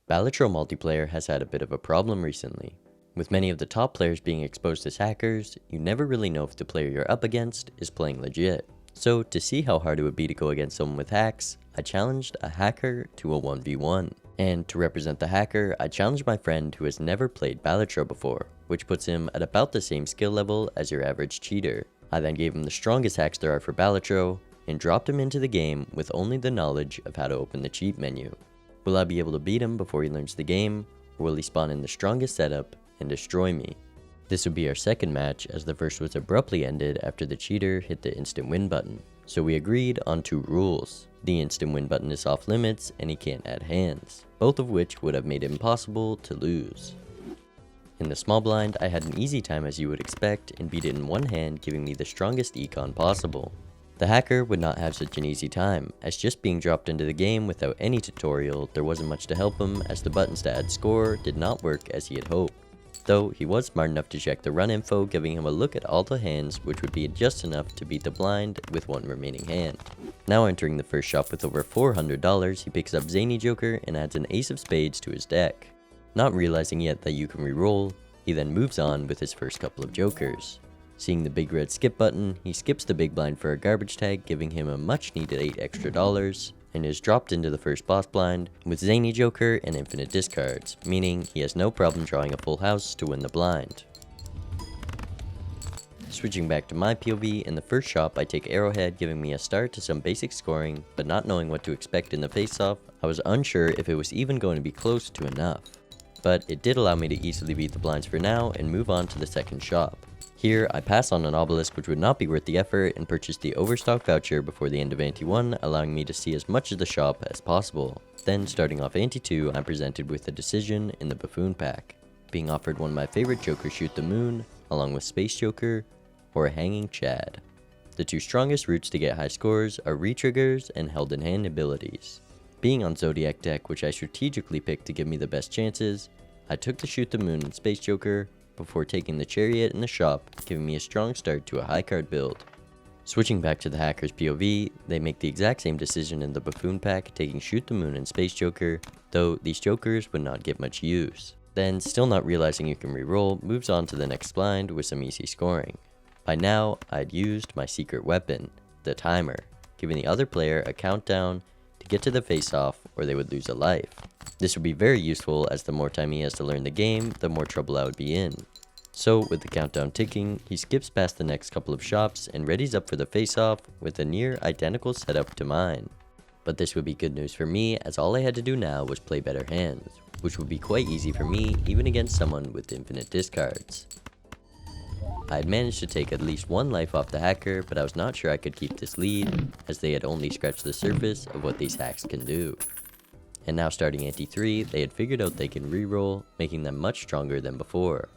Balatro Multiplayer has had a bit of a problem recently. With many of the top players being exposed as hackers, you never really know if the player you're up against is playing legit. So to see how hard it would be to go against someone with hacks, I challenged a hacker to a 1v1. And to represent the hacker, I challenged my friend who has never played Balatro before, which puts him at about the same skill level as your average cheater. I then gave him the strongest hacks there are for Balatro, and dropped him into the game with only the knowledge of how to open the cheat menu. Will I be able to beat him before he learns the game, or will he spawn in the strongest setup and destroy me? This would be our second match, as the first was abruptly ended after the cheater hit the instant win button. So we agreed on two rules. The instant win button is off limits and he can't add hands, both of which would have made it impossible to lose. In the small blind, I had an easy time as you would expect and beat it in one hand, giving me the strongest econ possible. The hacker would not have such an easy time, as just being dropped into the game without any tutorial, there wasn't much to help him, as the buttons to add score did not work as he had hoped. Though he was smart enough to check the run info, giving him a look at all the hands, which would be just enough to beat the blind with one remaining hand. Now entering the first shop with over $400, he picks up Zany Joker and adds an ace of spades to his deck. Not realizing yet that you can reroll, he then moves on with his first couple of jokers. Seeing the big red skip button, he skips the big blind for a garbage tag, giving him a much needed $8 extra, and is dropped into the first boss blind with Zany Joker and infinite discards, meaning he has no problem drawing a full house to win the blind. Switching back to my POV, in the first shop I take Arrowhead, giving me a start to some basic scoring, but not knowing what to expect in the face-off, I was unsure if it was even going to be close to enough. But it did allow me to easily beat the blinds for now and move on to the second shop. Here, I pass on an obelisk which would not be worth the effort and purchase the overstock voucher before the end of Ante 1, allowing me to see as much of the shop as possible. Then, starting off Ante 2, I'm presented with a decision in the Buffoon pack, being offered one of my favorite jokers, Shoot the Moon, along with Space Joker, or Hanging Chad. The two strongest routes to get high scores are Retriggers and Held in Hand abilities. Being on Zodiac deck, which I strategically picked to give me the best chances, I took the Shoot the Moon and Space Joker, before taking the Chariot in the shop, giving me a strong start to a high card build. Switching back to the hacker's POV, they make the exact same decision in the Buffoon pack, taking Shoot the Moon and Space Joker, though these jokers would not get much use. Then, still not realizing you can reroll, moves on to the next blind with some easy scoring. By now, I'd used my secret weapon, the timer, giving the other player a countdown to get to the face-off or they would lose a life. This would be very useful, as the more time he has to learn the game, the more trouble I would be in. So with the countdown ticking, he skips past the next couple of shops and readies up for the face-off with a near identical setup to mine. But this would be good news for me, as all I had to do now was play better hands, which would be quite easy for me even against someone with infinite discards. I had managed to take at least one life off the hacker, but I was not sure I could keep this lead, as they had only scratched the surface of what these hacks can do. And now starting Ante 3, they had figured out they can reroll, making them much stronger than before.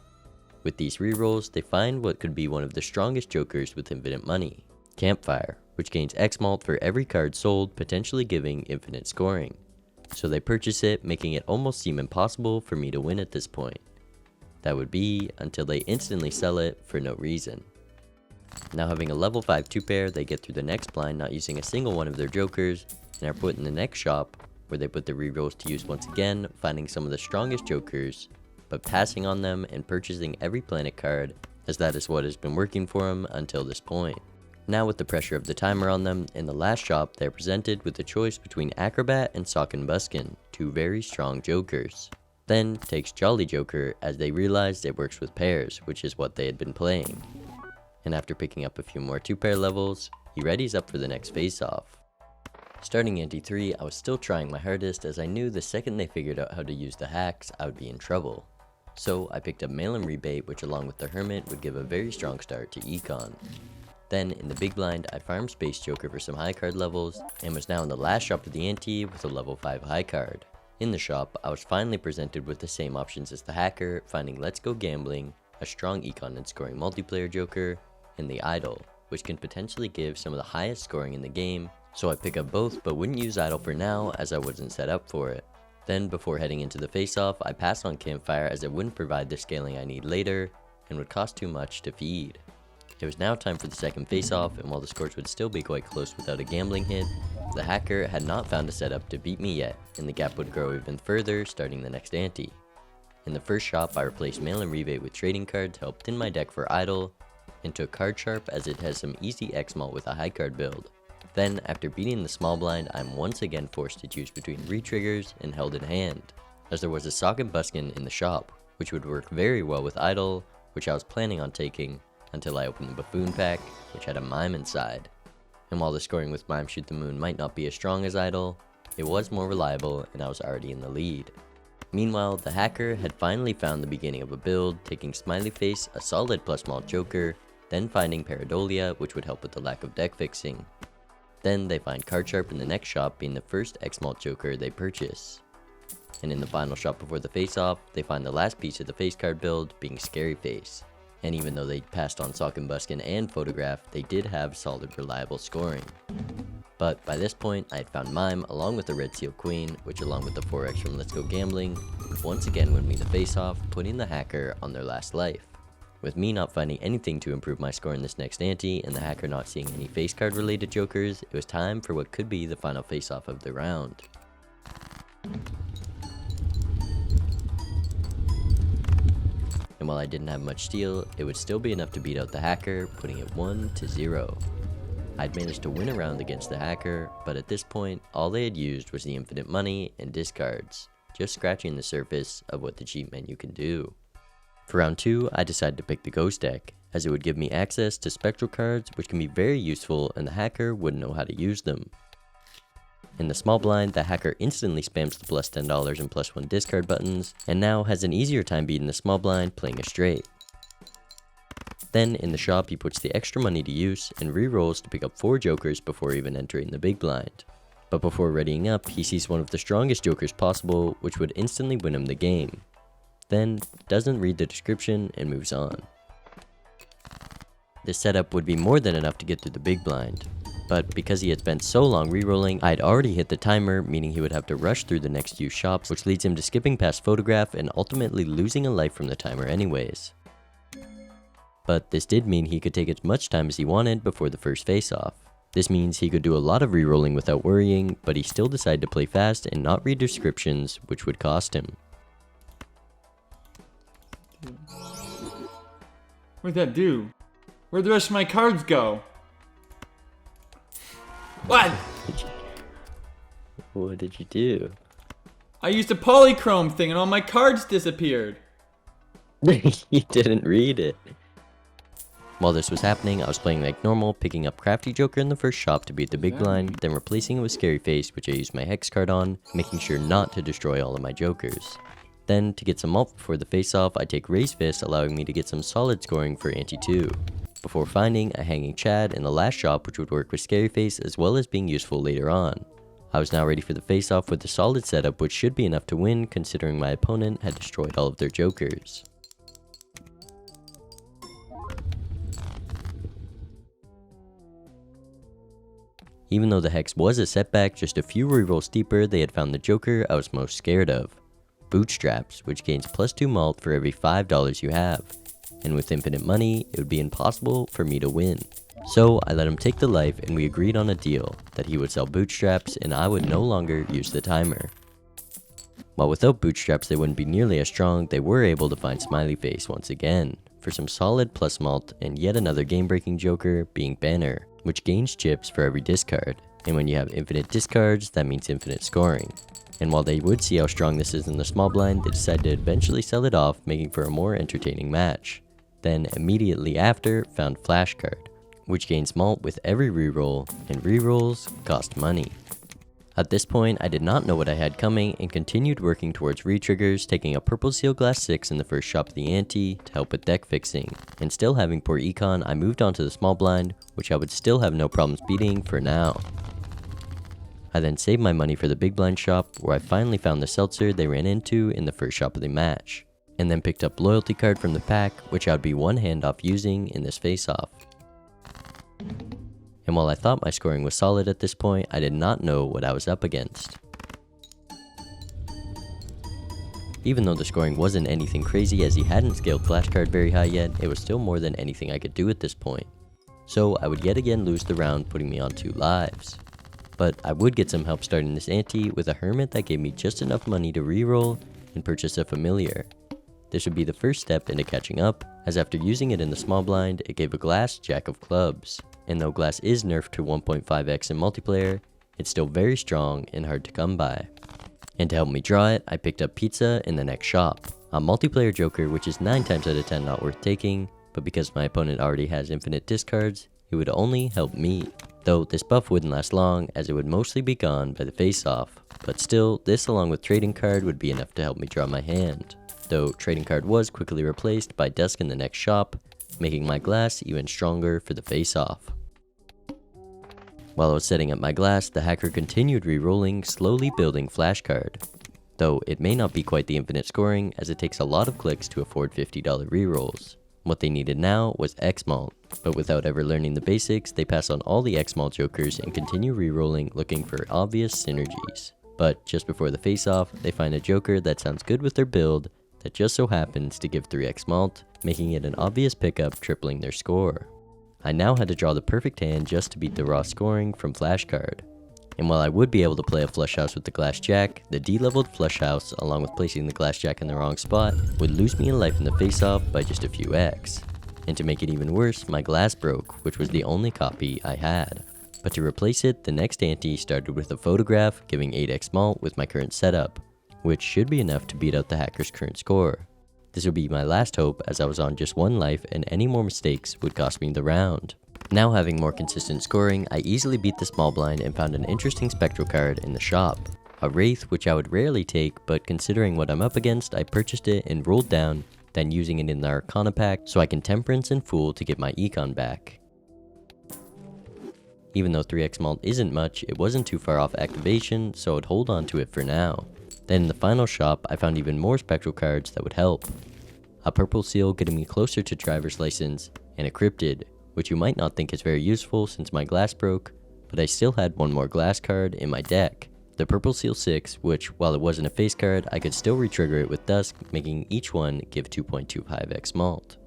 With these rerolls, they find what could be one of the strongest jokers with infinite money, Campfire, which gains X mult for every card sold, potentially giving infinite scoring. So they purchase it, making it almost seem impossible for me to win at this point. That would be until they instantly sell it for no reason. Now having a level 5 2-pair, they get through the next blind not using a single one of their jokers, and are put in the next shop, where they put the rerolls to use once again, finding some of the strongest jokers, but passing on them and purchasing every planet card, as that is what has been working for them until this point. Now with the pressure of the timer on them, in the last shop they are presented with the choice between Acrobat and Sock and Buskin, two very strong jokers. Then takes Jolly Joker, as they realized it works with pairs, which is what they had been playing. And after picking up a few more 2-pair levels, he readies up for the next face-off. Starting Ante 3, I was still trying my hardest, as I knew the second they figured out how to use the hacks, I would be in trouble. So I picked up Mail and Rebate, which along with the Hermit would give a very strong start to Econ. Then in the big blind, I farmed Space Joker for some high card levels, and was now in the last shop of the ante with a level 5 high card. In the shop, I was finally presented with the same options as the hacker, finding Let's Go Gambling, a strong econ and scoring multiplayer joker, and the Idol, which can potentially give some of the highest scoring in the game, so I pick up both but wouldn't use Idol for now as I wasn't set up for it. Then before heading into the face-off, I pass on Campfire as it wouldn't provide the scaling I need later, and would cost too much to feed. It was now time for the second face-off, and while the scores would still be quite close without a gambling hit, the hacker had not found a setup to beat me yet, and the gap would grow even further starting the next ante. In the first shop, I replaced mail and rebate with trading card to help thin my deck for idle, and took card sharp as it has some easy X-malt with a high card build. Then, after beating the small blind, I'm once again forced to choose between re-triggers and held in hand, as there was a sock and buskin in the shop, which would work very well with idle, which I was planning on taking, until I opened the buffoon pack, which had a mime inside. And while the scoring with mime shoot the moon might not be as strong as idle, it was more reliable and I was already in the lead. Meanwhile, the hacker had finally found the beginning of a build, taking smiley face, a solid plus malt joker, then finding pareidolia, which would help with the lack of deck fixing. Then they find card sharp in the next shop, being the first X-malt joker they purchase. And in the final shop before the face-off, they find the last piece of the face card build, being scary face. And even though they passed on Sock and Buskin and Photograph, they did have solid reliable scoring. But by this point, I had found Mime along with the Red Seal Queen, which along with the 4x from Let's Go Gambling, would once again win me the face-off, putting the hacker on their last life. With me not finding anything to improve my score in this next ante, and the hacker not seeing any face card related jokers, it was time for what could be the final face-off of the round. And while I didn't have much steel, it would still be enough to beat out the hacker, putting it 1-0. I'd managed to win a round against the hacker, but at this point, all they had used was the infinite money and discards, just scratching the surface of what the cheat menu can do. For round 2, I decided to pick the ghost deck, as it would give me access to spectral cards which can be very useful and the hacker wouldn't know how to use them. In the small blind, the hacker instantly spams the plus $10 and plus 1 discard buttons, and now has an easier time beating the small blind playing a straight. Then in the shop, he puts the extra money to use and re-rolls to pick up 4 jokers before even entering the big blind. But before readying up, he sees one of the strongest jokers possible, which would instantly win him the game. Then doesn't read the description and moves on. This setup would be more than enough to get through the big blind. But because he had spent so long re-rolling, I had already hit the timer, meaning he would have to rush through the next few shops, which leads him to skipping past Photograph and ultimately losing a life from the timer anyways. But this did mean he could take as much time as he wanted before the first face-off. This means he could do a lot of re-rolling without worrying, but he still decided to play fast and not read descriptions, which would cost him. What'd that do? Where'd the rest of my cards go? What? What did you do? I used a polychrome thing and all my cards disappeared. You didn't read it. While this was happening, I was playing like normal, picking up Crafty Joker in the first shop to beat the big blind, then replacing it with Scary Face, which I used my Hex card on, making sure not to destroy all of my jokers. Then, to get some ult before the face-off, I take Raise Fist, allowing me to get some solid scoring for Ante 2. Before finding a Hanging Chad in the last shop, which would work with Scary Face as well as being useful later on. I was now ready for the face-off with a solid setup, which should be enough to win considering my opponent had destroyed all of their jokers. Even though the Hex was a setback, just a few rerolls deeper they had found the joker I was most scared of. Bootstraps, which gains plus 2 malt for every $5 you have. And with infinite money, it would be impossible for me to win. So I let him take the life and we agreed on a deal, that he would sell bootstraps and I would no longer use the timer. While without bootstraps they wouldn't be nearly as strong, they were able to find Smiley Face once again, for some solid plus malt and yet another game breaking joker being Banner, which gains chips for every discard. And when you have infinite discards, that means infinite scoring. And while they would see how strong this is in the small blind, they decided to eventually sell it off, making for a more entertaining match. Then immediately after, found Flash Card, which gains malt with every reroll, and rerolls cost money. At this point, I did not know what I had coming and continued working towards re-triggers, taking a purple seal glass 6 in the first shop of the ante to help with deck fixing. And still having poor econ, I moved on to the small blind, which I would still have no problems beating for now. I then saved my money for the big blind shop, where I finally found the seltzer they ran into in the first shop of the match, and then picked up loyalty card from the pack, which I would be one hand off using in this face-off. And while I thought my scoring was solid at this point, I did not know what I was up against. Even though the scoring wasn't anything crazy as he hadn't scaled flashcard very high yet, it was still more than anything I could do at this point. So I would yet again lose the round, putting me on 2 lives. But I would get some help starting this ante with a hermit that gave me just enough money to reroll and purchase a familiar. This would be the first step into catching up, as after using it in the small blind, it gave a glass jack of clubs. And though glass is nerfed to 1.5x in multiplayer, it's still very strong and hard to come by. And to help me draw it, I picked up pizza in the next shop. A multiplayer joker which is 9 times out of 10 not worth taking, but because my opponent already has infinite discards, it would only help me. Though this buff wouldn't last long as it would mostly be gone by the face-off. But still, this along with trading card would be enough to help me draw my hand. Though trading card was quickly replaced by dusk in the next shop, making my glass even stronger for the face-off. While I was setting up my glass, the hacker continued re-rolling, slowly building flashcard. Though it may not be quite the infinite scoring, as it takes a lot of clicks to afford $50 rerolls. What they needed now was X-Malt, but without ever learning the basics, they pass on all the X-Malt jokers and continue re-rolling looking for obvious synergies. But just before the face-off, they find a joker that sounds good with their build, that just so happens to give 3 X-Malt, making it an obvious pickup, tripling their score. I now had to draw the perfect hand just to beat the raw scoring from flashcard. And while I would be able to play a flush house with the glass jack, the D-leveled flush house, along with placing the glass jack in the wrong spot, would lose me a life in the face-off by just a few X. And to make it even worse, my glass broke, which was the only copy I had. But to replace it, the next ante started with a photograph, giving 8 X-Malt with my current setup, which should be enough to beat out the hacker's current score. This would be my last hope as I was on just 1 life and any more mistakes would cost me the round. Now having more consistent scoring, I easily beat the small blind and found an interesting spectral card in the shop. A Wraith which I would rarely take, but considering what I'm up against, I purchased it and rolled down, then using it in the Arcana pack so I can Temperance and Fool to get my econ back. Even though 3x malt isn't much, it wasn't too far off activation, so I'd hold on to it for now. Then in the final shop, I found even more spectral cards that would help. A purple seal getting me closer to driver's license, and a cryptid, which you might not think is very useful since my glass broke, but I still had one more glass card in my deck. The purple seal 6, which while it wasn't a face card, I could still retrigger it with dusk, making each one give 2.25x malt.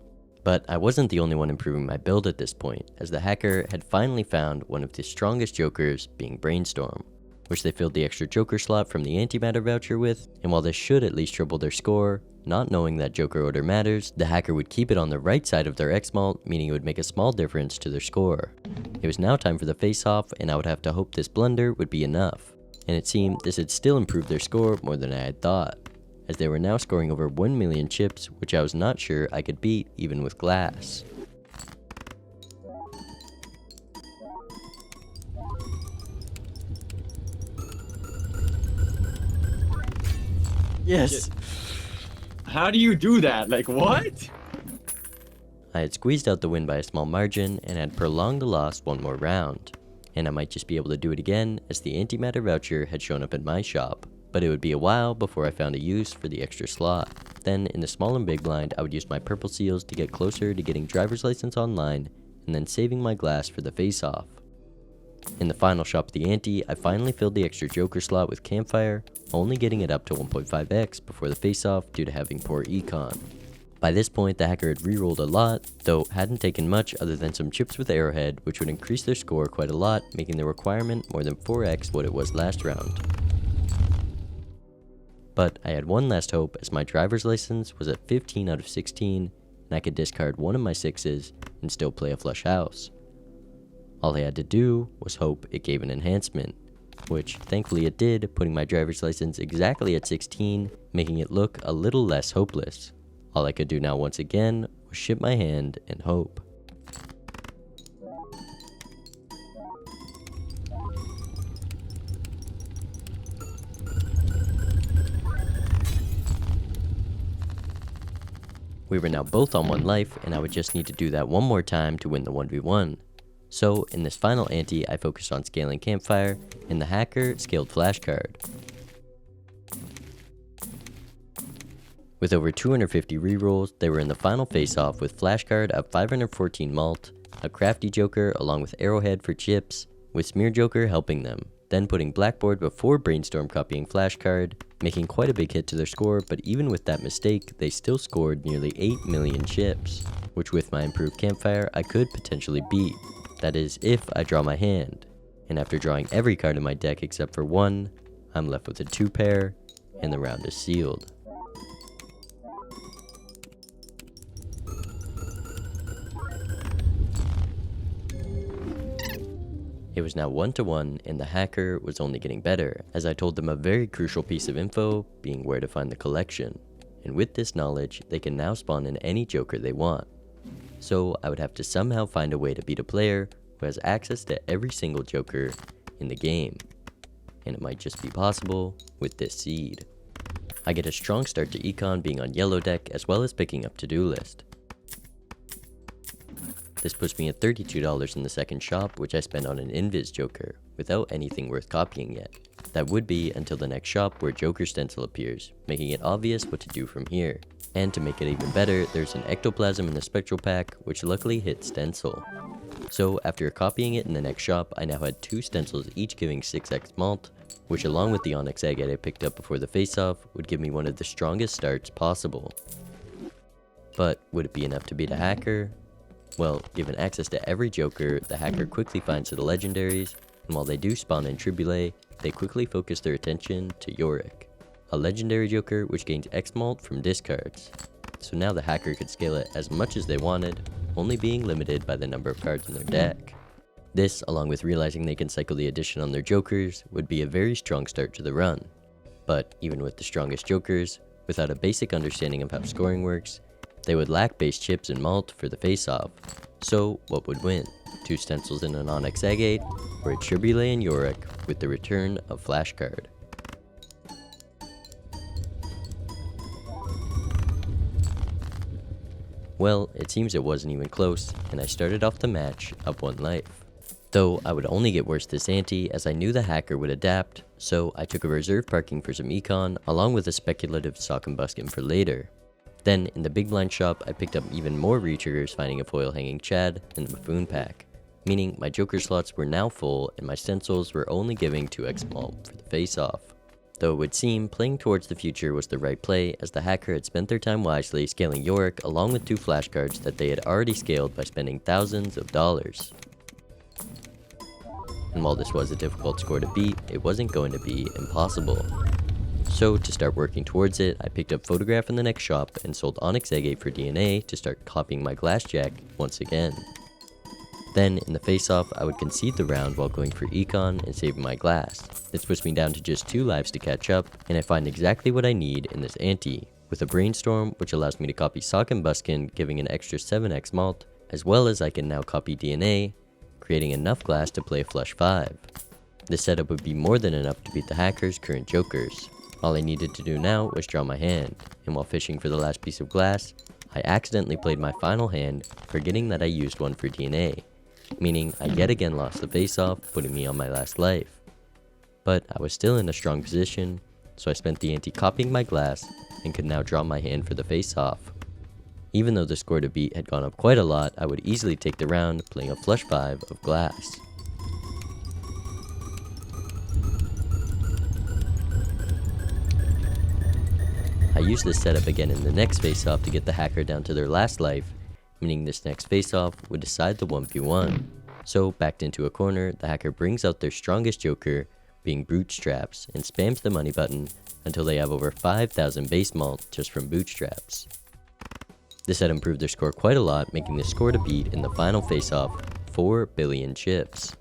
But I wasn't the only one improving my build at this point, as the hacker had finally found one of the strongest jokers, being Brainstorm, which they filled the extra joker slot from the antimatter voucher with, and while this should at least triple their score, not knowing that joker order matters, the hacker would keep it on the right side of their X-Malt, meaning it would make a small difference to their score. It was now time for the face-off, and I would have to hope this blunder would be enough, and it seemed this had still improved their score more than I had thought, as they were now scoring over 1 million chips, which I was not sure I could beat even with glass. Yes. How do you do that? Like, what? I had squeezed out the win by a small margin and had prolonged the loss one more round, and I might just be able to do it again as the antimatter voucher had shown up in my shop, but it would be a while before I found a use for the extra slot. Then in the small and big blind, I would use my purple seals to get closer to getting driver's license online and then saving my glass for the face-off. In the final shop of the ante, I finally filled the extra joker slot with campfire, only getting it up to 1.5x before the face-off due to having poor econ. By this point, the hacker had rerolled a lot, though hadn't taken much other than some chips with arrowhead, which would increase their score quite a lot, making the requirement more than 4x what it was last round. But I had one last hope as my driver's license was at 15 out of 16, and I could discard one of my 6s and still play a flush house. All I had to do was hope it gave an enhancement, which thankfully it did, putting my driver's license exactly at 16, making it look a little less hopeless. All I could do now once again was ship my hand and hope. We were now both on 1 life, and I would just need to do that one more time to win the 1v1. So, in this final ante, I focused on scaling campfire, and the hacker scaled flashcard. With over 250 rerolls, they were in the final face-off with flashcard of 514 malt, a crafty joker along with arrowhead for chips, with smear joker helping them. then putting Blackboard before Brainstorm copying Flashcard, making quite a big hit to their score, but even with that mistake, they still scored nearly 8 million chips, which with my improved campfire, I could potentially beat. That is, if I draw my hand. And after drawing every card in my deck except for one, I'm left with a 2 pair, and the round is sealed. It was now 1-1, and the hacker was only getting better, as I told them a very crucial piece of info, being where to find the collection. And with this knowledge, they can now spawn in any Joker they want. So I would have to somehow find a way to beat a player who has access to every single Joker in the game. And it might just be possible with this seed. I get a strong start to Econ being on yellow deck, as well as picking up to-do list. This puts me at $32 in the second shop, which I spend on an Invis Joker, without anything worth copying yet. That would be until the next shop where Joker Stencil appears, making it obvious what to do from here. And to make it even better, there's an Ectoplasm in the Spectral Pack, which luckily hit Stencil. So after copying it in the next shop, I now had 2 stencils each giving 6x malt, which along with the Onyx Agate I picked up before the face-off, would give me one of the strongest starts possible. But would it be enough to beat a hacker? Well, given access to every Joker, the hacker quickly finds the legendaries, and while they do spawn in Triboulet, they quickly focus their attention to Yorick, a legendary Joker which gains X malt from discards. So now the hacker could scale it as much as they wanted, only being limited by the number of cards in their deck. This, along with realizing they can cycle the addition on their Jokers, would be a very strong start to the run. But even with the strongest Jokers, without a basic understanding of how scoring works, they would lack base chips and malt for the face-off. So what would win? 2 stencils and an Onyx Agate, or a Triboulet and Yorick with the return of Flashcard? Well, it seems it wasn't even close, and I started off the match up 1 life. Though I would only get worse this ante as I knew the hacker would adapt, so I took a reserve parking for some Econ along with a speculative Sock and Buskin for later. Then, in the big blind shop, I picked up even more retriggers, finding a foil hanging Chad in the Buffoon pack, meaning my Joker slots were now full and my stencils were only giving 2x malt for the face-off. Though it would seem playing towards the future was the right play, as the hacker had spent their time wisely scaling Yorick along with 2 flashcards that they had already scaled by spending thousands of dollars. And while this was a difficult score to beat, it wasn't going to be impossible. So to start working towards it, I picked up Photograph in the next shop and sold Onyx Agate for DNA to start copying my Glassjack once again. Then, in the face-off, I would concede the round while going for Econ and saving my glass. This puts me down to just 2 lives to catch up, and I find exactly what I need in this ante, with a Brainstorm which allows me to copy Sock and Buskin, giving an extra 7x malt, as well as I can now copy DNA, creating enough glass to play a flush 5. This setup would be more than enough to beat the hacker's current Jokers. All I needed to do now was draw my hand, and while fishing for the last piece of glass, I accidentally played my final hand, forgetting that I used one for DNA, meaning I yet again lost the face-off, putting me on my last life. But I was still in a strong position, so I spent the ante copying my glass, and could now draw my hand for the face-off. Even though the score to beat had gone up quite a lot, I would easily take the round, playing a flush 5 of glass. I used this setup again in the next face-off to get the hacker down to their last life, meaning this next face-off would decide the 1v1. So, backed into a corner, the hacker brings out their strongest Joker, being Bootstraps, and spams the money button until they have over 5,000 base malt just from Bootstraps. This had improved their score quite a lot, making the score to beat in the final face-off 4 billion chips.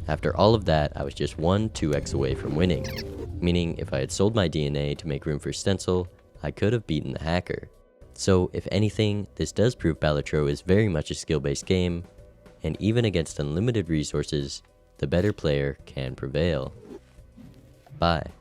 After all of that, I was just 2x away from winning, meaning if I had sold my DNA to make room for Stencil, I could have beaten the hacker. So if anything, this does prove Balatro is very much a skill-based game, and even against unlimited resources, the better player can prevail. Bye.